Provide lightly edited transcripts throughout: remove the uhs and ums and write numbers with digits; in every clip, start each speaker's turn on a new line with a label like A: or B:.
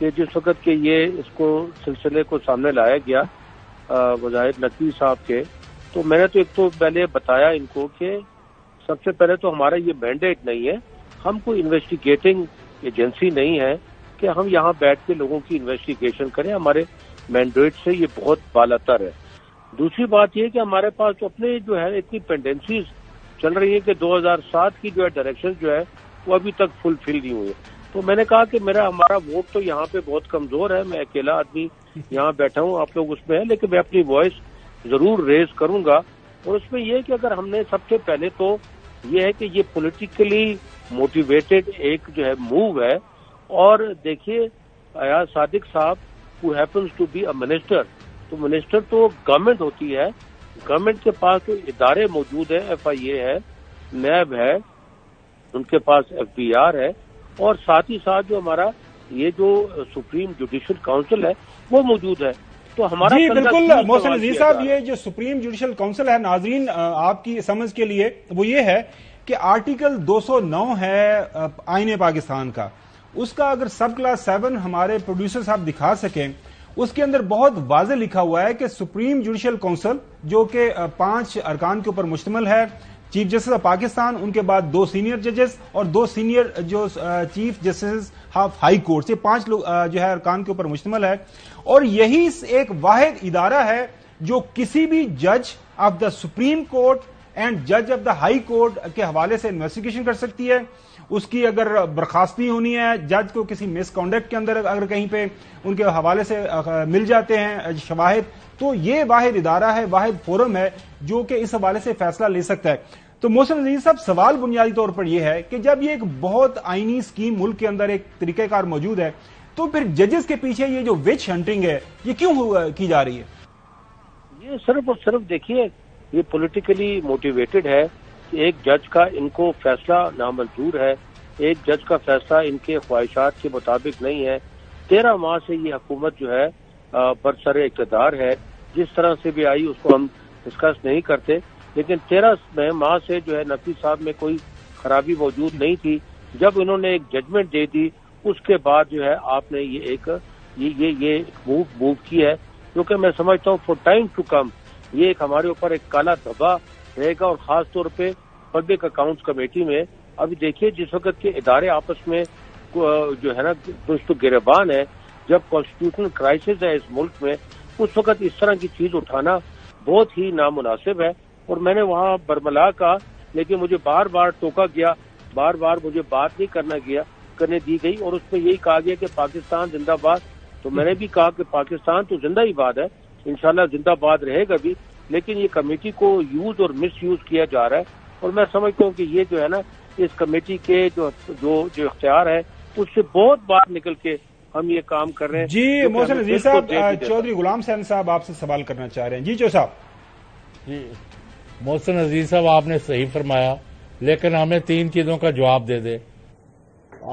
A: کہ جس وقت کہ یہ اس کو سلسلے کو سامنے لایا گیا وزیر نقوی صاحب کے، تو میں نے تو ایک تو پہلے بتایا ان کو کہ سب سے پہلے تو ہمارا یہ مینڈیٹ نہیں ہے، ہم کوئی انویسٹیگیٹنگ ایجنسی نہیں ہے کہ ہم یہاں بیٹھ کے لوگوں کی انویسٹیگیشن کریں، ہمارے مینڈیٹ سے یہ بہت بالا تر ہے۔ دوسری بات یہ کہ ہمارے پاس تو اپنے جو ہے اتنی پینڈنسیز چل رہی ہیں کہ 2007 کی جو ہے ڈائریکشن جو ہے وہ ابھی تک فلفل نہیں ہوئی ہے۔ تو میں نے کہا کہ ہمارا ووٹ تو یہاں پہ بہت کمزور ہے، میں اکیلا آدمی یہاں بیٹھا ہوں، آپ لوگ اس میں ہیں، لیکن میں اپنی وائس ضرور ریز کروں گا۔ اور اس میں یہ کہ اگر ہم نے سب سے پہلے تو یہ ہے کہ یہ پولیٹیکلی موٹیویٹڈ ایک جو ہے موو ہے، اور دیکھیے ایاز صادق صاحب who happens to be a minister، تو منسٹر تو گورنمنٹ ہوتی ہے، گورنمنٹ کے پاس جو ادارے موجود ہیں، FIA ہے، نیب ہے، ان کے پاس FBR ہے، اور ساتھ ہی ساتھ جو ہمارا یہ جو سپریم جوڈیشل کاؤنسل ہے وہ موجود ہے۔ تو ہمارا
B: جی بالکل محسن عزیز صاحب، یہ جو سپریم جوڈیشل کاؤنسل ہے، ناظرین آپ کی سمجھ کے لیے وہ یہ ہے کہ آرٹیکل 209 ہے آئین پاکستان کا، اس کا اگر سب کلاس 7 ہمارے پروڈیوسر صاحب دکھا سکیں، اس کے اندر بہت واضح لکھا ہوا ہے کہ سپریم جوڈیشل کاؤنسل جو کہ 5 ارکان کے اوپر مشتمل ہے، چیف جسٹس آف پاکستان، ان کے بعد 2 سینئر ججز اور 2 سینئر جو chief justice of high court, یہ 5 لوگ جو ہے ارکان کے اوپر مشتمل ہے، اور یہی ایک واحد ادارہ ہے جو کسی بھی جج of the supreme court and جج آف دا ہائی کورٹ کے حوالے سے انویسٹیگیشن کر سکتی ہے۔ اس کی اگر برخاستی ہونی ہے، جج کو کسی مس کانڈکٹ کے اندر اگر کہیں پہ ان کے حوالے سے مل جاتے ہیں شواہد، تو یہ واحد ادارہ ہے، واحد فورم ہے جو کہ اس حوالے سے فیصلہ لے سکتا ہے۔ تو محسن عزیز صاحب، سوال بنیادی طور پر یہ ہے کہ جب یہ ایک بہت آئینی اسکیم ملک کے اندر ایک طریقہ کار موجود ہے، تو پھر ججز کے پیچھے یہ جو وچ ہنٹنگ ہے یہ کیوں کی جا رہی ہے؟
A: یہ صرف اور صرف دیکھیے یہ پولیٹیکلی موٹیویٹڈ ہے کہ ایک جج کا ان کو فیصلہ نامنظور ہے، ایک جج کا فیصلہ ان کے خواہشات کے مطابق نہیں ہے۔ 13 ماہ سے یہ حکومت جو ہے برسر اقتدار ہے، جس طرح سے بھی آئی اس کو ہم ڈسکس نہیں کرتے، لیکن 13 ماہ سے جو ہے نقوی صاحب میں کوئی خرابی موجود نہیں تھی۔ جب انہوں نے ایک ججمنٹ دے دی، اس کے بعد جو ہے آپ نے یہ موو کی ہے، کیونکہ میں سمجھتا ہوں فور ٹائم ٹو کم یہ ایک ہمارے اوپر ایک کالا دھبا رہے گا، اور خاص طور پہ پبلک اکاؤنٹس کمیٹی میں۔ ابھی دیکھیے جس وقت کے ادارے آپس میں جو ہے نا تو گریبان ہے، جب کانسٹیٹیوشنل کرائسس ہے اس ملک میں، اس وقت اس طرح کی چیز اٹھانا بہت ہی نامناسب ہے۔ اور میں نے وہاں برملا کہا، لیکن مجھے بار بار ٹوکا گیا، بار بار مجھے بات نہیں کرنے دی گئی، اور اس میں یہی کہا گیا کہ پاکستان زندہ باد۔ تو میں نے بھی کہا کہ پاکستان تو زندہ ہی باد ہے، انشاءاللہ زندہ باد رہے گا بھی، لیکن یہ کمیٹی کو یوز اور مس یوز کیا جا رہا ہے، اور میں سمجھتا ہوں کہ یہ جو ہے نا اس کمیٹی کے جو اختیار ہے اس سے بہت باہر نکل کے ہم یہ کام کر رہے ہیں۔
B: جی محسن عزیز صاحب، چودھری غلام حسین صاحب آپ سے سوال کرنا چاہ رہے ہیں۔ جی صاحب۔
C: جی محسن عزیز صاحب، آپ نے صحیح فرمایا، لیکن ہمیں 3 چیزوں کا جواب دے دے۔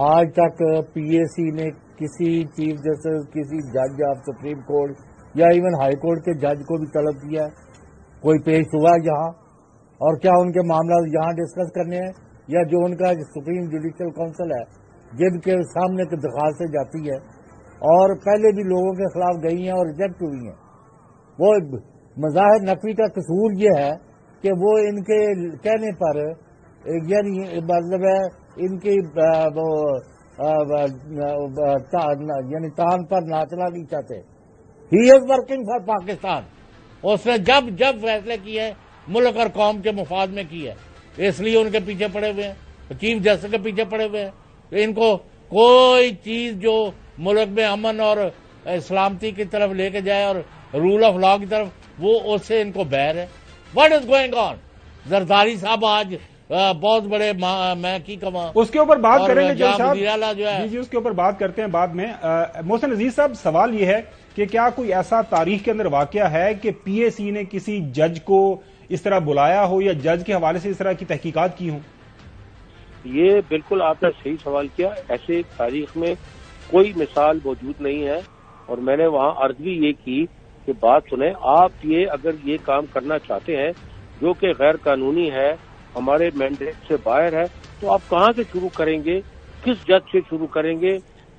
C: آج تک PAC نے کسی چیف جسٹس، کسی جج آف سپریم کورٹ یا ایون ہائی کورٹ کے جج کو بھی طلب کیا ہے؟ کوئی پیش ہوا یہاں؟ اور کیا ان کے معاملات یہاں ڈسکس کرنے ہیں، یا جو ان کا سپریم جوڈیشل کاؤنسل ہے جن کے سامنے درخواستیں جاتی ہے اور پہلے بھی لوگوں کے خلاف گئی ہیں اور ریجیکٹ ہوئی ہیں؟ وہ مظاہر نقوی کا قصور یہ ہے کہ وہ ان کے کہنے پر، یعنی مطلب ہے ان کی یعنی تان پر ناچنا نہیں چاہتے۔ ہی از ورکنگ فار پاکستان، اس نے جب فیصلے کیے ملک اور قوم کے مفاد میں کی ہے، اس لیے ان کے پیچھے پڑے ہوئے ہیں، چیف جسٹس کے پیچھے پڑے ہوئے ہیں۔ ان کو کوئی چیز جو ملک میں امن اور سلامتی کی طرف لے کے جائے اور رول آف لا کی طرف، وہ اس سے ان کو بیر ہے۔ What is going on? Zardari صاحب آج بہت بڑے میں کی کما،
B: اس کے اوپر بات کریں گے جو
C: ہے
B: جی اس کے اوپر بات کرتے ہیں بعد میں۔ محسن عزیز صاحب، سوال یہ ہے کہ کیا کوئی ایسا تاریخ کے اندر واقعہ ہے کہ PAC نے کسی جج کو اس طرح بلایا ہو یا جج کے حوالے سے اس طرح کی تحقیقات کی ہوں؟
A: یہ بالکل آپ نے صحیح سوال کیا، ایسے تاریخ میں کوئی مثال موجود نہیں ہے، اور میں نے وہاں عرض بھی یہ کی کہ بات سنیں آپ، یہ اگر یہ کام کرنا چاہتے ہیں جو کہ غیر قانونی ہے، ہمارے مینڈیٹ سے باہر ہے، تو آپ کہاں سے شروع کریں گے؟ کس جج سے شروع کریں گے؟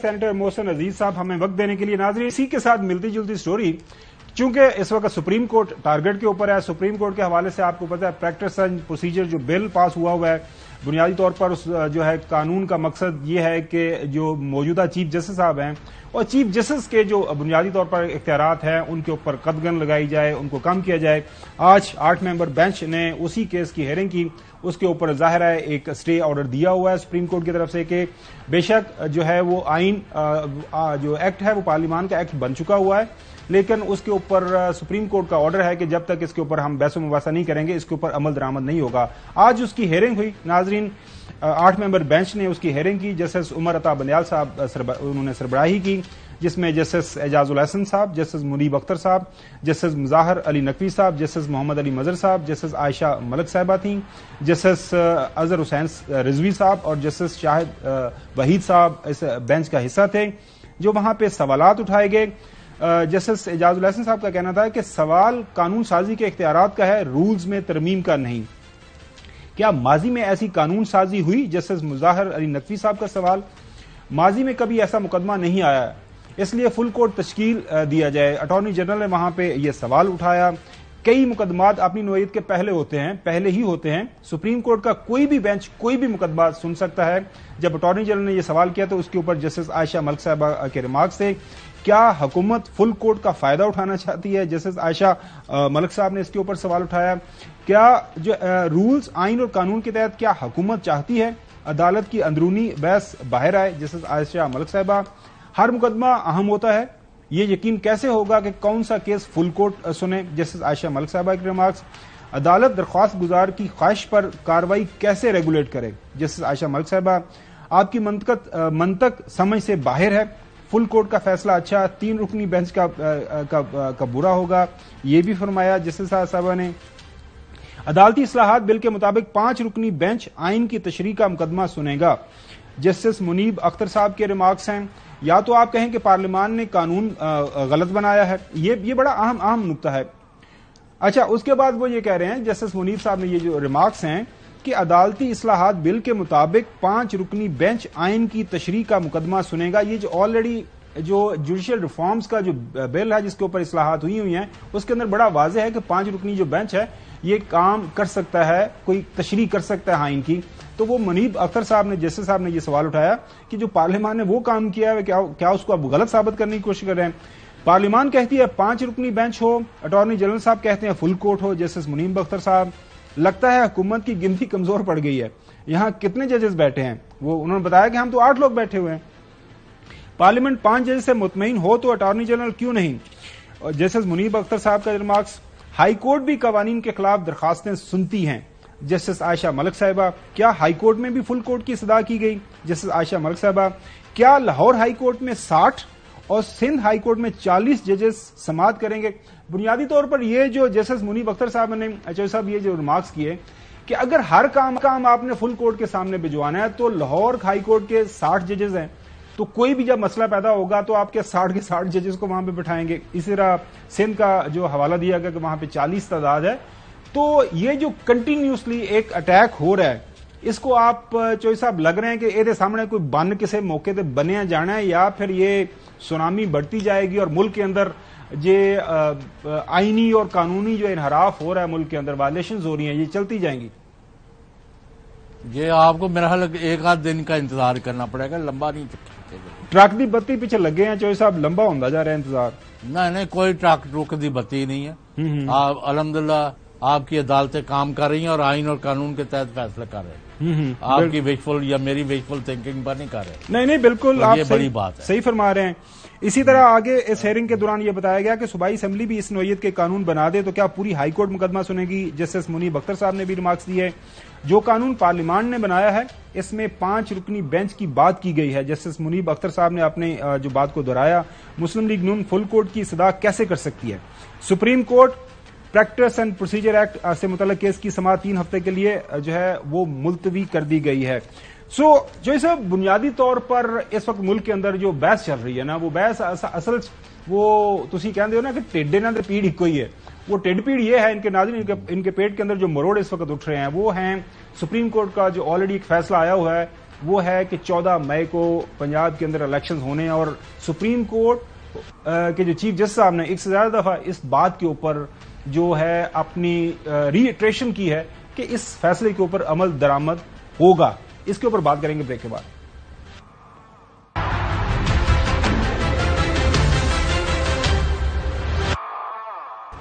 B: سینیٹر محسن عزیز صاحب ہمیں وقت دینے کے لیے. ناظرین اسی کے ساتھ ملتی جلتی سٹوری، چونکہ اس وقت سپریم کورٹ ٹارگٹ کے اوپر ہے. سپریم کورٹ کے حوالے سے آپ کو پتا ہے پریکٹس اینڈ پروسیجر جو بل پاس ہوا ہے، بنیادی طور پر اس جو ہے قانون کا مقصد یہ ہے کہ جو موجودہ چیف جسٹس صاحب ہیں اور چیف جسٹس کے جو بنیادی طور پر اختیارات ہیں ان کے اوپر قدغن لگائی جائے، ان کو کم کیا جائے. آج 8 ممبر بینچ نے اسی کیس کی ہیئرنگ کی. اس کے اوپر ظاہر ہے ایک اسٹے آرڈر دیا ہوا ہے سپریم کورٹ کی طرف سے کہ بے شک جو ہے وہ آئین جو ایکٹ ہے وہ پارلیمان کا ایکٹ بن چکا ہوا ہے، لیکن اس کے اوپر سپریم کورٹ کا آرڈر ہے کہ جب تک اس کے اوپر ہم بحث و مباحثہ نہیں کریں گے اس کے اوپر عمل درآمد نہیں ہوگا. آج اس کی ہیئرنگ ہوئی. ناظرین 8 ممبر بینچ نے اس کی ہیئرنگ کی. جسٹس عمر عطا بندیال صاحب انہوں نے سربراہی کی، جس میں جسٹس اعجاز الحسن صاحب، جسٹس منیب اختر صاحب، جسٹس مظاہر علی نقوی صاحب، جسٹس محمد علی مظہر صاحب، جسٹس عائشہ ملک صاحبہ تھیں، جسٹس اظہر حسین رضوی صاحب اور جسٹس شاہد وحید صاحب اس بینچ کا حصہ تھے. جو وہاں پہ سوالات اٹھائے گئے، جسٹس اعجاز الحسن صاحب کا کہنا تھا کہ سوال قانون سازی کے اختیارات کا ہے، رولز میں ترمیم کا نہیں. کیا ماضی میں ایسی قانون سازی ہوئی؟ جسٹس مظاہر علی نقوی صاحب کا سوال. ماضی میں کبھی ایسا مقدمہ نہیں آیا، اس لیے فل کورٹ تشکیل دیا جائے. اٹارنی جنرل نے وہاں پہ یہ سوال اٹھایا. کئی مقدمات اپنی نوعیت کے پہلے ہی ہوتے ہیں. سپریم کورٹ کا کوئی بھی بینچ کوئی بھی مقدمہ سن سکتا ہے. جب اٹارنی جنرل نے یہ سوال کیا تو اس کے اوپر جسٹس عائشہ ملک صاحبہ کے ریمارکس تھے. کیا حکومت فل کورٹ کا فائدہ اٹھانا چاہتی ہے؟ جسٹس عائشہ ملک صاحب نے اس کے اوپر سوال اٹھایا. کیا جو رولز آئین اور قانون کے تحت کیا حکومت چاہتی ہے عدالت کی اندرونی بحث باہر آئے؟ جسٹس عائشہ ملک صاحبہ. ہر مقدمہ اہم ہوتا ہے، یہ یقین کیسے ہوگا کہ کون سا کیس فل کورٹ سنے؟ جسٹس عائشہ ملک صاحبہ کے ریمارکس. عدالت درخواست گزار کی خواہش پر کارروائی کیسے ریگولیٹ کرے؟ جسٹس عائشہ ملک صاحبہ. آپ کی منطق سمجھ سے باہر ہے، فل کورٹ کا فیصلہ اچھا 3 رکنی بینچ کا برا ہوگا، یہ بھی فرمایا جسٹس صاحبہ نے. عدالتی اصلاحات بل کے مطابق 5 رکنی بینچ آئین کی تشریح کا مقدمہ سنے گا. جسٹس منیب اختر صاحب کے ریمارکس ہیں. یا تو آپ کہیں کہ پارلیمان نے قانون غلط بنایا ہے، یہ بڑا اہم نقطہ ہے. اچھا، اس کے بعد وہ یہ کہہ رہے ہیں جسٹس منیب صاحب نے یہ جو ریمارکس ہیں کہ عدالتی اصلاحات بل کے مطابق 5 رکنی بینچ آئین کی تشریح کا مقدمہ سنے گا. یہ جو آلریڈی جو جوڈیشل ریفارمز کا جو بل ہے جس کے اوپر اصلاحات ہوئی ہیں اس کے اندر بڑا واضح ہے کہ 5 رکنی جو بینچ ہے یہ کام کر سکتا ہے، کوئی تشریح کر سکتا ہے آئین کی. تو وہ منیب اختر صاحب نے جسٹس صاحب نے یہ سوال اٹھایا کہ جو پارلیمان نے وہ کام کیا ہے کیا اس کو اب غلط ثابت کرنے کی کوشش کر رہے ہیں؟ پارلیمان کہتی ہے 5 رکنی بینچ ہو، اٹارنی جنرل صاحب کہتے ہیں فل کورٹ ہو. جسٹس منیب اختر صاحب. لگتا ہے حکومت کی گنتی کمزور پڑ گئی ہے. یہاں کتنے ججز بیٹھے ہیں؟ انہوں نے بتایا کہ ہم تو 8 لوگ بیٹھے ہوئے ہیں. پارلیمنٹ 5 ججز سے مطمئن ہو تو اٹارنی جنرل کیوں نہیں؟ جسٹس منیب اختر صاحب کا ریمارکس. ہائی کورٹ بھی قوانین کے خلاف درخواستیں سنتی ہیں. جسٹس عائشہ ملک صاحبہ. کیا ہائی کورٹ میں بھی فل کورٹ کی صدا کی گئی؟ جسٹس عائشہ ملک صاحبہ. کیا لاہور ہائی کورٹ میں 60 اور سندھ ہائی کورٹ میں 40 ججز سماعت کریں گے؟ بنیادی طور پر یہ جو جسٹس منیب اختر صاحب نے صاحب یہ جو ریمارکس کیے کہ اگر ہر کام آپ نے فل کورٹ کے سامنے بھجوانا ہے تو لاہور ہائی کورٹ کے 60 ججز ہیں، تو کوئی بھی جب مسئلہ پیدا ہوگا تو آپ کے 60 کے 60 ججز کو وہاں پہ بٹھائیں گے. اسی طرح سندھ کا جو حوالہ دیا گیا کہ وہاں پہ 40 تعداد ہے. تو یہ جو کنٹینیوسلی ایک اٹیک ہو رہا ہے اس کو آپ چوہدری صاحب لگ رہے ہیں کہ یہ سامنے کوئی بن کسی موقع تے بنیا جانا ہے یا پھر یہ سونامی بڑھتی جائے گی اور ملک کے اندر یہ آئینی اور قانونی جو انحراف ہو رہا ہے ملک کے اندر وائلیشنز ہو رہی ہیں یہ چلتی جائیں گی؟
C: یہ آپ کو میرا خیال 1 دن کا انتظار کرنا پڑے گا، لمبا نہیں.
B: ٹرک دی بتی پیچھے لگے ہیں چوہدری صاحب، لمبا ہوتا جا رہا ہے انتظار.
C: نہیں کوئی ٹرک رک دی بتی نہیں ہے. آپ الحمدللہ آپ کی عدالتیں کام کر رہی ہیں اور آئین اور قانون کے تحت فیصلہ کر رہے ہیں. آپ کی ویشفل یا میری ویشفل تھنکنگ پر نہیں کر رہے. نہیں بالکل آپ
B: یہ بڑی بات ہے، صحیح فرما رہے ہیں. اسی طرح آگے اس ہیئرنگ کے دوران یہ بتایا گیا کہ صوبائی اسمبلی بھی اس نوعیت کے قانون بنا دے تو کیا پوری ہائی کورٹ مقدمہ سنے گی؟ جسٹس منیب اختر صاحب نے بھی ریمارکس دیے. جو قانون پارلیمان نے بنایا ہے اس میں 5 رکنی بینچ کی بات کی گئی ہے. جسٹس منیب اختر صاحب نے اپنے جو بات کو دہرایا. مسلم لیگ نون فل کورٹ کی صدا کیسے کر سکتی ہے؟ Supreme court practice and procedure act سے متعلق کیس کی سماعت 3 ہفتے کے لیے جو ہے وہ ملتوی کر دی گئی ہے. جو اسے بنیادی طور پر اس وقت ملک کے اندر جو بحث چل رہی ہے نا وہ بحث اصل وہ تسی کہندے ہو نا کہ ٹیڈے نہ پیڑ ایک ہی ہے. وہ ٹیڈ پیڑ یہ ہے ان کے ناظرین ان کے پیٹ کے اندر جو مروڑ اس وقت اٹھ رہے ہیں وہ ہیں سپریم کورٹ کا جو آلریڈی ایک فیصلہ آیا ہوا ہے وہ ہے کہ 14 مئی کو پنجاب کے اندر الیکشنز ہونے، اور سپریم کورٹ کے جو چیف جسٹس صاحب نے ایک سے زیادہ دفعہ اس بات کے اوپر جو ہے اپنی ری ایٹریشن کی ہے کہ اس فیصلے کے اوپر عمل درآمد ہوگا. اس کے اوپر بات کریں گے بریک کے بعد.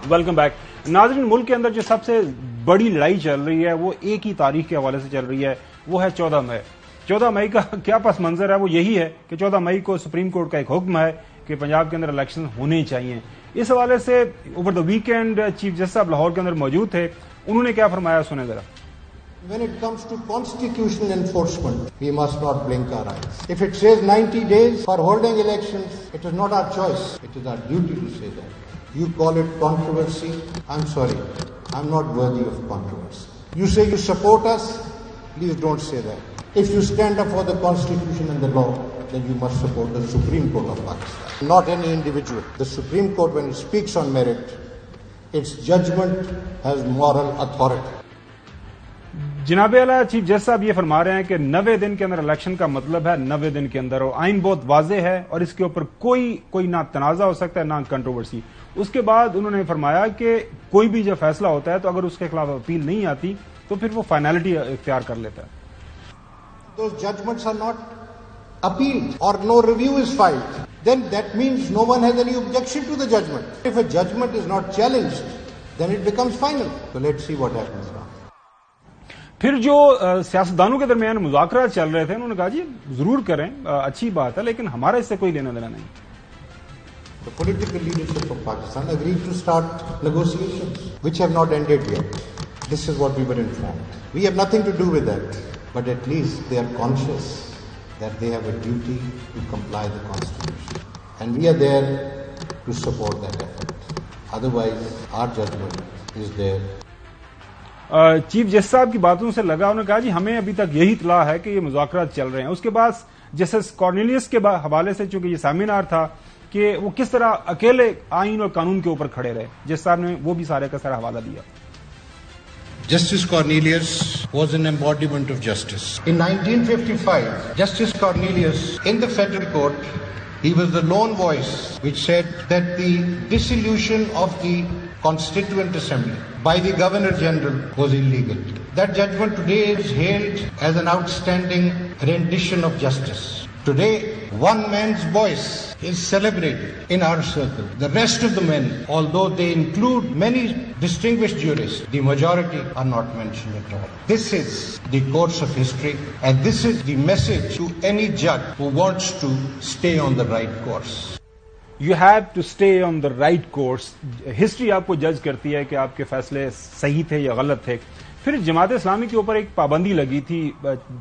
B: Welcome back. ناظرین، ملک کے اندر جو سب سے بڑی لڑائی چل رہی ہے وہ ایک ہی تاریخ کے حوالے سے چل رہی ہے، وہ ہے 14 مئی. 14 مئی کا کیا پس منظر ہے؟ وہ یہی ہے کہ 14 مئی کو سپریم کورٹ کا ایک حکم ہے کہ پنجاب کے اندر الیکشن ہونے چاہیے. اس حوالے سے over the weekend chief justice صاحب لاہور کے اندر موجود تھے، انہوں نے کیا فرمایا سنیں ذرا.
D: When it comes to constitutional enforcement, we must not blink our eyes. If it says 90 days for holding elections, it is not our choice. It is our duty to say that. You call it controversy. I'm sorry. I'm not worthy of controversy. You say you support us. Please don't say that. If you stand up for the Constitution and the law, then you must support the Supreme Court of Pakistan, not any individual. The Supreme Court, when it speaks on merit, its judgment has moral authority.
B: جناب اعلیٰ chief justice صاحب یہ فرما رہے ہیں کہ 90 دن کے اندر election کا مطلب ہے 90 دن کے اندر، اور آئین بہت واضح ہے اور اس کے اوپر کوئی نہ تنازع ہو سکتا ہے نہ کنٹروورسی. اس کے بعد انہوں نے فرمایا کہ کوئی بھی جب فیصلہ ہوتا ہے تو اگر اس کے خلاف اپیل نہیں آتی تو پھر وہ فائنلٹی اختیار کر لیتا ہے.
D: Those judgments are not appealed or no review is filed. Then that means no one has any objection to the judgment. If a judgment is not challenged, then it becomes final. So let's see what happens now.
B: پھر جو سیاستدانوں کے درمیان مذاکرات چل رہے تھے انہوں نے کہا جی ضرور کریں، اچھی بات ہے، لیکن ہمارا اس سے کوئی لینا دینا نہیں.
D: The political leadership of Pakistan agreed to start negotiations, which have not ended yet. This is what we were informed. We have nothing to do with that, but at least they are conscious that they have a duty to comply the Constitution. And we are there to support that effort. Otherwise, our judgment is there.
B: Chief justice صاحب کی باتوں سے لگا، انہوں نے کہا جی ہمیں ابھی تک یہی اطلاع ہے کہ یہ مذاکرات چل رہے ہیں. اس کے بعد جسٹس کارنیلیس کے حوالے سے چونکہ یہ سیمینار تھا کہ وہ کس طرح اکیلے آئین اور قانون کے اوپر کھڑے رہے، جسٹس صاحب نے وہ بھی سارے کا سارا حوالہ دیا.
D: Justice Cornelius was an embodiment of justice. In 1955, Justice Cornelius in the federal court, he was the lone voice which said that the dissolution of the Constituent Assembly by the Governor General was illegal. That judgment today is hailed as an outstanding rendition of justice. Today, one man's voice is celebrated in our circle. The rest of the men, although they include many distinguished jurists, the majority are not mentioned at all. This is the course of history, and this is the message to any judge who wants to stay on the right course.
B: You have to stay on the right course. History آپ کو جج کرتی ہے کہ آپ کے فیصلے صحیح تھے یا غلط تھے. پھر جماعت اسلامی کے اوپر ایک پابندی لگی تھی.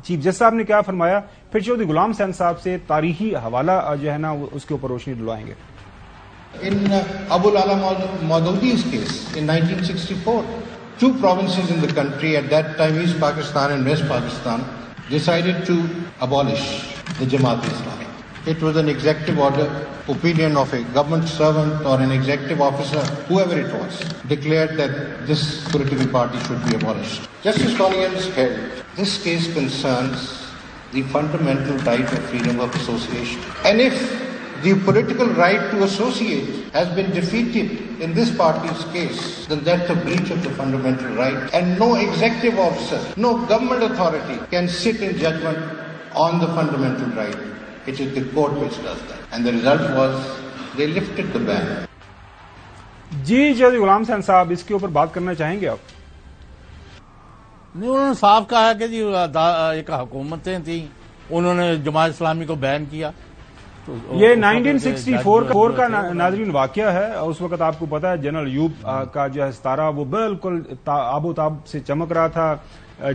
B: چیف جسٹس صاحب نے کیا فرمایا؟ پھر چودھری غلام حسین صاحب سے تاریخی حوالہ جو ہے نا اس کے اوپر روشنی ڈلوائیں گے.
D: In Abu Lala Maudoudi's case in 1964, two provinces in the country at that time, East Pakistan and West Pakistan, decided to abolish the Jamaat-e-Islami. It was an executive order, opinion of a government servant or an executive officer, whoever it was, declared that this political party should be abolished. Justice Cornelius held this case concerns the fundamental right of freedom of association. And if the political right to associate has been defeated in this party's case, then that's a breach of the fundamental right. And no executive officer, no government authority can sit in judgment on the fundamental right. It is the court which does that. And the result was they lifted the ban.
B: جی چودھری غلام حسین صاحب اس کے اوپر بات کرنا چاہیں گے آپ؟
C: نہیں، انہوں نے صاف کہا کہ جی ایک حکومتیں تھیں، انہوں نے جماعت اسلامی کو بین کیا.
B: یہ 1964 کا ناظرین واقعہ ہے. اس وقت آپ کو پتا ہے جنرل ایوب کا جو ہے ستارہ وہ بالکل آب و تاب سے چمک رہا تھا.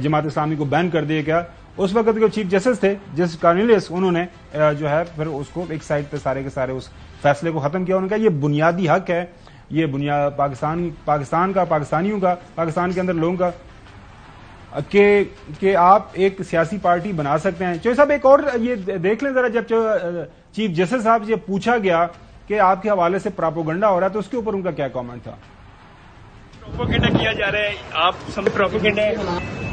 B: جماعت اسلامی کو بین کر دیا گیا. اس وقت جو چیف جسٹس تھے جسٹس کارنیلیس، انہوں نے جو ہے پھر اس کو ایک سائڈ پہ سارے کے سارے اس فیصلے کو ختم کیا. انہوں نے کہا یہ بنیادی حق ہے، یہ پاکستان کا، پاکستانیوں کا، پاکستان کے اندر لوگوں کا کہ آپ ایک سیاسی پارٹی بنا سکتے ہیں. چوہدری صاحب ایک اور یہ دیکھ لیں ذرا، جب چیف جسٹس صاحب یہ پوچھا گیا کہ آپ کے حوالے سے پراپوگنڈا ہو رہا ہے تو اس کے اوپر ان کا کیا کامنٹ تھا؟
E: پروپوگنڈا کیا جا رہا ہے، آپ سمجھ پروپوگنڈا ہے؟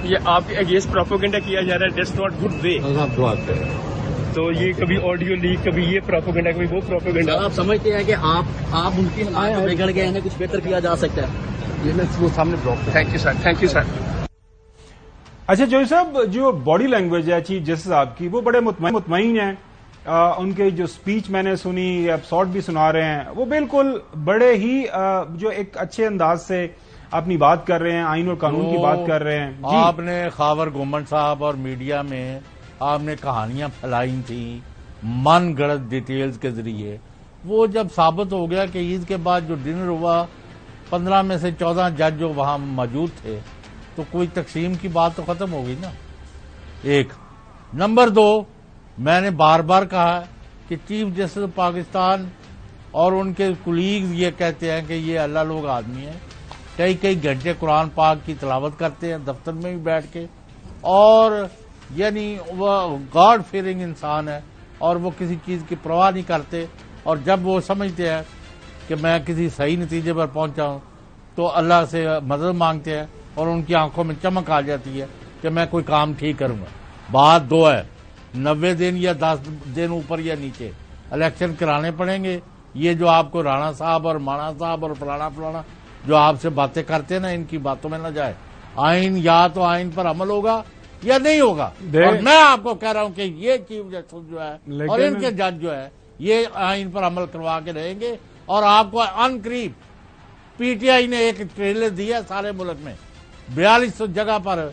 E: یہ آپ کے اگینسٹ پروپیگنڈا کیا جا رہا ہے، دیٹس ناٹ گڈ وے. تو یہ کبھی آڈیو لیک، کبھی یہ پروپیگنڈا، کبھی وہ پروپیگنڈا.
F: آپ سمجھتے ہیں کہ آپ ان کی حالات بگڑ گئے ہیں، کچھ بہتر کیا جا سکتا ہے؟ وہ سامنے block.
E: Thank you sir, thank you sir.
B: اچھا جوئی صاحب، جو باڈی لینگویج ہے چیف جسٹس صاحب کی، وہ بڑے مطمئن ہیں. ان کے جو سپیچ میں نے سنی، ایپیسوڈ بھی سنا رہے ہیں، وہ بالکل بڑے ہی جو ایک اچھے انداز سے اپنی بات کر رہے ہیں، آئین اور قانون کی بات کر رہے ہیں. جی
C: آپ نے خاور گومن صاحب اور میڈیا میں آپ نے کہانیاں پھیلائی تھیں من گڑت ڈیٹیلز کے ذریعے. وہ جب ثابت ہو گیا کہ عید کے بعد جو ڈنر ہوا 15 میں سے 14 جج جو وہاں موجود تھے، تو کوئی تقسیم کی بات تو ختم ہو گئی نا. ایک نمبر 2، میں نے بار بار کہا کہ چیف جسٹس پاکستان اور ان کے کولیگز یہ کہتے ہیں کہ یہ اللہ لوگ آدمی ہیں، کئی گھنٹے قرآن پاک کی تلاوت کرتے ہیں دفتر میں بھی بیٹھ کے، اور یعنی وہ گاڈ فیئرنگ انسان ہے اور وہ کسی چیز کی پرواہ نہیں کرتے. اور جب وہ سمجھتے ہیں کہ میں کسی صحیح نتیجے پر پہنچا ہوں تو اللہ سے مدد مانگتے ہیں اور ان کی آنکھوں میں چمک آ جاتی ہے کہ میں کوئی کام ٹھیک کروں گا. بات 2 ہے، 90 دن یا 10 دن اوپر یا نیچے الیکشن کرانے پڑیں گے. یہ جو آپ کو رانا صاحب اور مانا صاحب اور فلانا جو آپ سے باتیں کرتے ہیں نا، ان کی باتوں میں نہ جائے. آئین یا تو آئین پر عمل ہوگا یا نہیں ہوگا. اور میں آپ کو کہہ رہا ہوں کہ یہ چیف جسٹس جو ہے اور ان کے جج جو ہے یہ آئین پر عمل کروا کے رہیں گے. اور آپ کو ان قریب پی ٹی آئی نے ایک ٹریلر دیا سارے ملک میں 4200 جگہ پر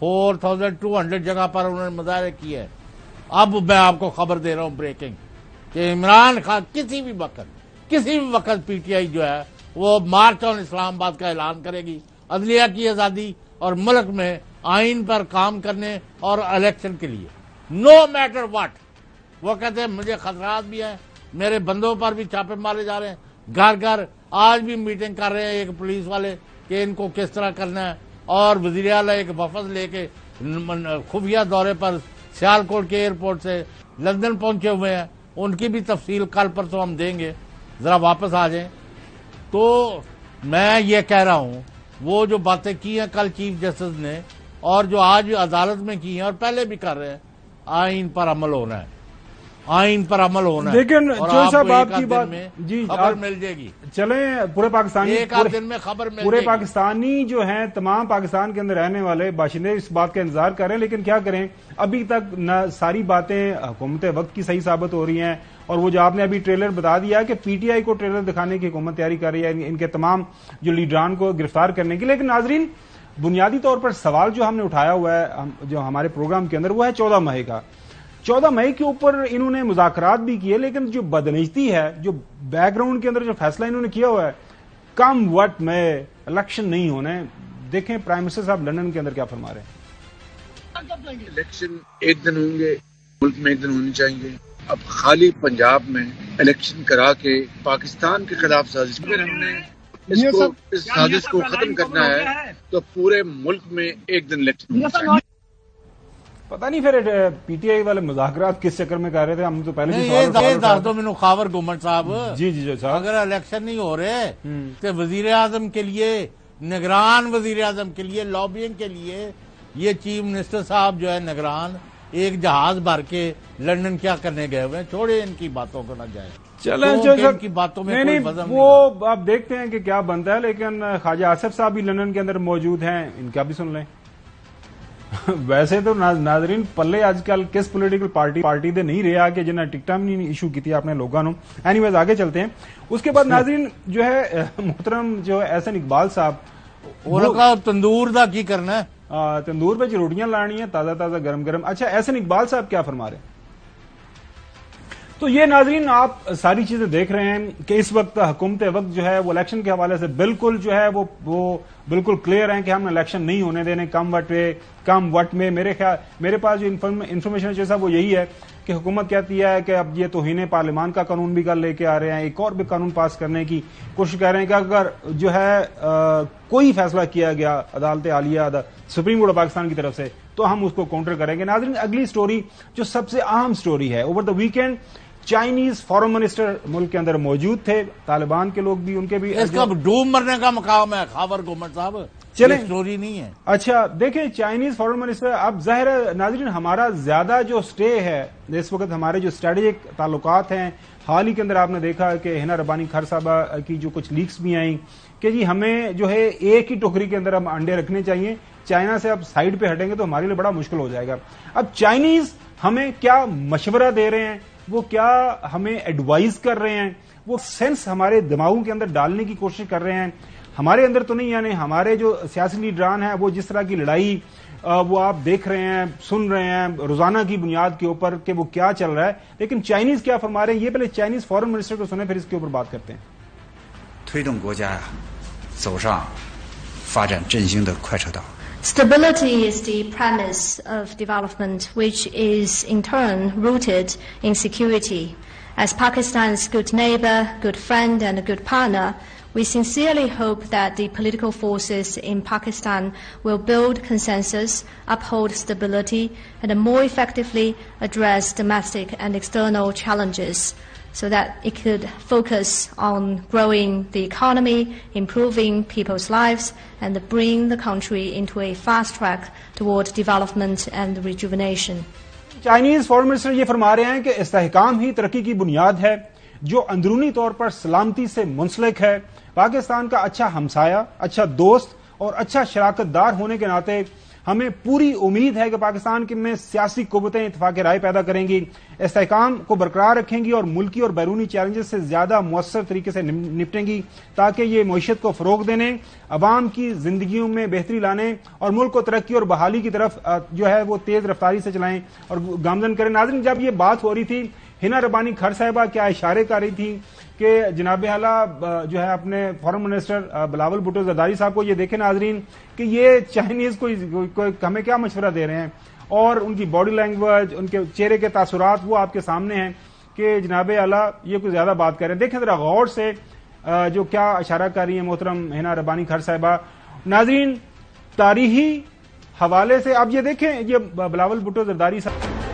C: 4200 جگہ پر انہوں نے مظاہرے کیے. اب میں آپ کو خبر دے رہا ہوں بریکنگ کہ عمران خان کسی بھی وقت پی ٹی آئی جو ہے وہ مارچ آن اسلام آباد کا اعلان کرے گی، عدلیہ کی آزادی اور ملک میں آئین پر کام کرنے اور الیکشن کے لیے نو میٹر واٹ. وہ کہتے ہیں مجھے خطرات بھی ہیں، میرے بندوں پر بھی چھاپے مارے جا رہے ہیں، گھر آج بھی میٹنگ کر رہے ہیں ایک پولیس والے کہ ان کو کس طرح کرنا ہے. اور وزیر اعلیٰ ایک وفد لے کے خفیہ دورے پر سیالکوٹ کے ایئرپورٹ سے لندن پہنچے ہوئے ہیں. ان کی بھی تفصیل کل پر تو ہم دیں گے، ذرا واپس آ جائیں. تو میں یہ کہہ رہا ہوں وہ جو باتیں کی ہیں کل چیف جسٹس نے اور جو آج عدالت میں کی ہیں اور پہلے بھی کر رہے ہیں، آئین پر عمل ہونا ہے، آئین پر عمل ہونا ہے.
B: لیکن جوئی صاحب آپ کی بات
C: جی خبر مل جائے گی.
B: چلیں پورے پاکستانی
C: ایک آدھ دن میں خبر مل
B: پورے پاکستانی جو ہیں تمام پاکستان کے اندر رہنے والے باشندے اس بات کا انتظار کر رہے ہیں. لیکن کیا کریں، ابھی تک نہ ساری باتیں حکومت وقت کی صحیح ثابت ہو رہی ہیں. اور وہ جو آپ نے ابھی ٹریلر بتا دیا کہ پی ٹی آئی کو ٹریلر دکھانے کی حکومت تیاری کر رہی ہے ان کے تمام جو لیڈران کو گرفتار کرنے کی. لیکن ناظرین، بنیادی طور پر سوال جو ہم نے اٹھایا ہوا ہے جو ہمارے پروگرام کے اندر وہ ہے 14 مئی کا. 14 مئی کے اوپر انہوں نے مذاکرات بھی کیے، لیکن جو بدنیتی ہے، جو بیک گراؤنڈ کے اندر جو فیصلہ انہوں نے کیا ہوا ہے، کم وقت میں الیکشن نہیں ہونے. دیکھیں پرائم منسٹر صاحب لندن کے اندر کیا فرما رہے ہیں.
G: الیکشن ایک دن ہوں گے، ملک میں ایک دن ہونی چاہیے. اب خالی پنجاب میں الیکشن کرا کے پاکستان کے خلاف سازش، اگر ہم نے اس سازش کو ختم کرنا ہے تو پورے ملک میں ایک دن الیکشن ہونا چاہیے.
B: پتہ نہیں پھر پی ٹی آئی والے مذاکرات کس چکر میں کر رہے تھے. ہم تو پہلے
C: یہ دس دو مینو خاور گومن صاحب،
B: جی صاحب،
C: اگر الیکشن نہیں ہو رہے تو وزیر اعظم کے لیے، نگران وزیر اعظم کے لیے، لابینگ کے لیے یہ چیف منسٹر صاحب جو ہے نگران ایک جہاز بھر کے لندن کیا کرنے گئے ہوئے ہیں. چھوڑے ان کی باتوں کو نہ جائے.
B: چلیں
C: ان کی باتوں میں کوئی وزن نہیں.
B: وہ آپ دیکھتے ہیں کہ کیا بنتا ہے. لیکن خواجہ آصف صاحب بھی لندن کے اندر موجود ہیں، ان کا بھی سن لیں. ویسے تو ناظرین پلے آج کل کس پولیٹیکل پارٹی دے نہیں رہا کہ جنہیں ٹکٹاں نہیں ایشو کی تھی اپنے لوگوں نے. اینی ویز آگے چلتے ہیں. اس کے بعد ناظرین جو ہے محترم جو احسن اقبال صاحب،
C: تندور دا کی کرنا ہے،
B: تندور پہ روٹیاں لانی ہیں تازہ گرم گرم. اچھا احسن اقبال صاحب کیا فرما رہے ہیں. تو یہ ناظرین آپ ساری چیزیں دیکھ رہے ہیں کہ اس وقت حکومت وقت جو ہے وہ الیکشن کے حوالے سے بالکل جو ہے وہ بالکل کلیئر ہیں کہ ہم الیکشن نہیں ہونے دینے کم وقت میں. میرے پاس جو انفارمیشن جیسا وہ یہی ہے کہ حکومت کہتی ہے کہ اب یہ توہین پارلیمان کا قانون بھی کل لے کے آ رہے ہیں، ایک اور بھی قانون پاس کرنے کی کوشش کر رہے ہیں کہ اگر جو ہے کوئی فیصلہ کیا گیا عدالت عالیہ سپریم کورٹ آف پاکستان کی طرف سے تو ہم اس کو کاؤنٹر کریں گے. ناظرین اگلی سٹوری جو سب سے اہم سٹوری ہے، over the weekend Chinese foreign minister ملک کے اندر موجود تھے، طالبان کے لوگ بھی، ان کے بھی
C: اس کا ڈوب مرنے کا مقام ہے خاور گومن صاحب.
B: چلیں
C: اسٹوری نہیں ہے.
B: اچھا دیکھیں چائنیز فارن منسٹر، اب ظاہر ہے ناظرین ہمارا زیادہ جو سٹے ہے اس وقت، ہمارے جو اسٹریٹجک تعلقات ہیں، حال ہی کے اندر آپ نے دیکھا کہ ہنا ربانی کھر صاحبہ کی جو کچھ لیکس بھی آئیں کہ جی ہمیں جو ہے ایک ہی ٹوکری کے اندر ہم انڈے رکھنے چاہیے، چائنا سے اب سائیڈ پہ ہٹیں گے تو ہمارے لیے بڑا مشکل ہو جائے گا. اب چائنیز ہمیں کیا مشورہ دے رہے ہیں، وہ کیا ہمیں ایڈوائز کر رہے ہیں، وہ سینس ہمارے دماغوں کے اندر ڈالنے کی کوشش کر رہے ہیں، ہمارے اندر تو نہیں، یعنی ہمارے جو سیاسی لیڈران ہیں وہ جس طرح کی لڑائی وہ آپ دیکھ رہے ہیں، سن رہے ہیں روزانہ کی بنیاد کے اوپر کہ وہ کیا چل رہا ہے، لیکن چائنیز کیا فرما رہے ہیں یہ پہلے چائنیز فارن منسٹر کو سنیں پھر اس کے اوپر بات کرتے ہیں.
H: 推动国家走上发展振兴的快车道。
I: Stability is the premise of development, which is in turn rooted in security. As Pakistan's good neighbor, good friend, and a good partner, we sincerely hope that the political forces in Pakistan will build consensus, uphold stability, and more effectively address domestic and external challenges, so that it could focus on growing the economy, improving people's lives, and bring the country into a fast track toward development and rejuvenation.
B: Chinese foreign minister یہ فرما رہے ہیں کہ استحکام ہی ترقی کی بنیاد ہے، جو اندرونی طور پر سلامتی سے منسلک ہے. پاکستان کا اچھا ہمسایہ، اچھا دوست اور اچھا شراکت دار ہونے کے ناطے ہمیں پوری امید ہے کہ پاکستان میں سیاسی قوتیں اتفاق رائے پیدا کریں گی، استحکام کو برقرار رکھیں گی اور ملکی اور بیرونی چیلنجز سے زیادہ مؤثر طریقے سے نپٹیں گی تاکہ یہ معیشت کو فروغ دینے، عوام کی زندگیوں میں بہتری لانے اور ملک کو ترقی اور بحالی کی طرف جو ہے وہ تیز رفتاری سے چلائیں اور گامزن کریں. ناظرین جب یہ بات ہو رہی تھی ہنا ربانی کھر صاحبہ کیا اشارے کر رہی تھی کہ جناب اعلیٰ جو ہے اپنے فارن منسٹر بلاول بھٹو زرداری صاحب کو یہ دیکھیں ناظرین کہ یہ چائنیز کو ہمیں کیا مشورہ دے رہے ہیں، اور ان کی باڈی لینگویج، ان کے چہرے کے تاثرات وہ آپ کے سامنے ہیں کہ جناب اعلیٰ یہ کوئی زیادہ بات کر رہے ہیں. دیکھیں ذرا غور سے جو کیا اشارہ کر رہی ہیں محترم ہنا ربانی کھر صاحبہ. ناظرین تاریخی حوالے سے آپ یہ دیکھیں، یہ بلاول بھٹو زرداری صاحب